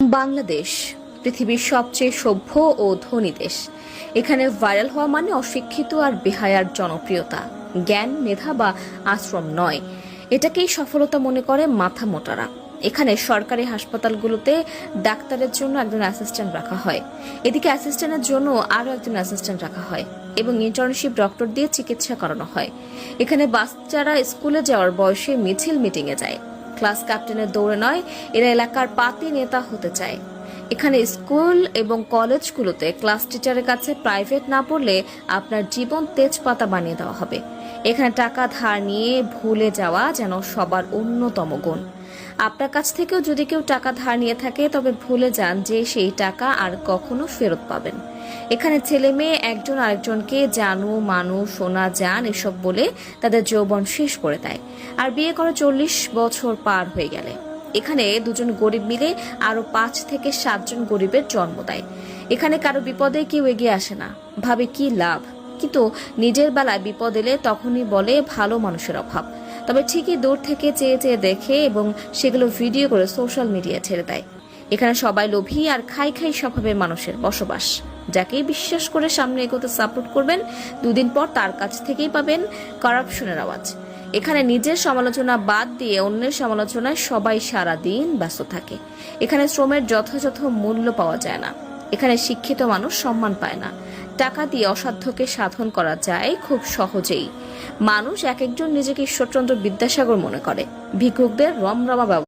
বাংলাদেশ পৃথিবীর সবচেয়ে সভ্য ও ধনী দেশ। এখানে ভাইরাল হওয়া মানে অশিক্ষিত আর বেহায়ার জনপ্রিয়তা, জ্ঞান, মেধা বা আশ্রম নয়। এটাকেই সফলতা মনে করে মাথা মোটারা। এখানে সরকারি হাসপাতালগুলোতে ডাক্তারের জন্য একজন অ্যাসিস্ট্যান্ট রাখা হয়, এদিকে অ্যাসিস্ট্যান্টের জন্য আরও একজন অ্যাসিস্ট্যান্ট রাখা হয় এবং ইন্টার্নশিপ ডক্টর দিয়ে চিকিৎসা করানো হয়। এখানে বাচ্চারা স্কুলে যাওয়ার বয়সে মিছিল মিটিংয়ে যায়, ক্লাস ক্যাপ্টেনের দৌড়ে নয়, এরা এলাকার পাতি নেতা হতে চায়। এখানে স্কুল এবং কলেজগুলোতে ক্লাস টিচারের কাছে প্রাইভেট না পড়লে আপনার জীবন তেজপাতা বানিয়ে দেওয়া হবে। এখানে টাকা ধার নিয়ে ভুলে যাওয়া যেন সবার অন্যতম গুণ। আপনার কাছ থেকেও যদি কেউ টাকা ধার নিয়ে থাকে তবে ভুলে যান যে সেই টাকা আর কখনো ফেরত পাবেন। এখানে ছেলে মেয়ে একজন আরেকজনকে জানু মানু সোনা জান এসব বলে তাদের যৌবন শেষ করে দেয়, আর বিয়ে করে 40 বছর পার হয়ে গেলে এখানে দুজন গরিব মিলে আরো 5 থেকে 7 জন গরিবের জন্ম দেয়। এখানে কারো বিপদে কেউ এগিয়ে আসে না, ভাবে কি লাভ, কিন্তু নিজের বেলায় বিপদ এলে তখনই বলে ভালো মানুষের অভাব। তবে ঠিকই দূর থেকে চেয়ে চেয়ে দেখে এবং সেগুলো ভিডিও করে সোশ্যাল মিডিয়া ছেড়ে দেয়। এখানে সবাই লোভী আর খাই খাই স্বভাবের মানুষের বসবাস। যাকেই বিশ্বাস করে সামনে এগোতে সাপোর্ট করবেন, দুদিন পর তার কাছ থেকেই পাবেন করাপশনের আওয়াজ। এখানে নিজের সমালোচনা বাদ দিয়ে অন্যের সমালোচনায় সবাই সারা দিন ব্যস্ত থাকে। এখানে শ্রমের যথাযথ মূল্য পাওয়া যায় না। এখানে শিক্ষিত মানুষ সম্মান পায় না। টাকা দিয়ে অসাধ্যকে সাধন করা যায় খুব সহজেই। মানুষ এক একজন নিজেকে ঈশ্বরচন্দ্র বিদ্যাসাগর মনে করে। ভিক্ষুকদের রমরমা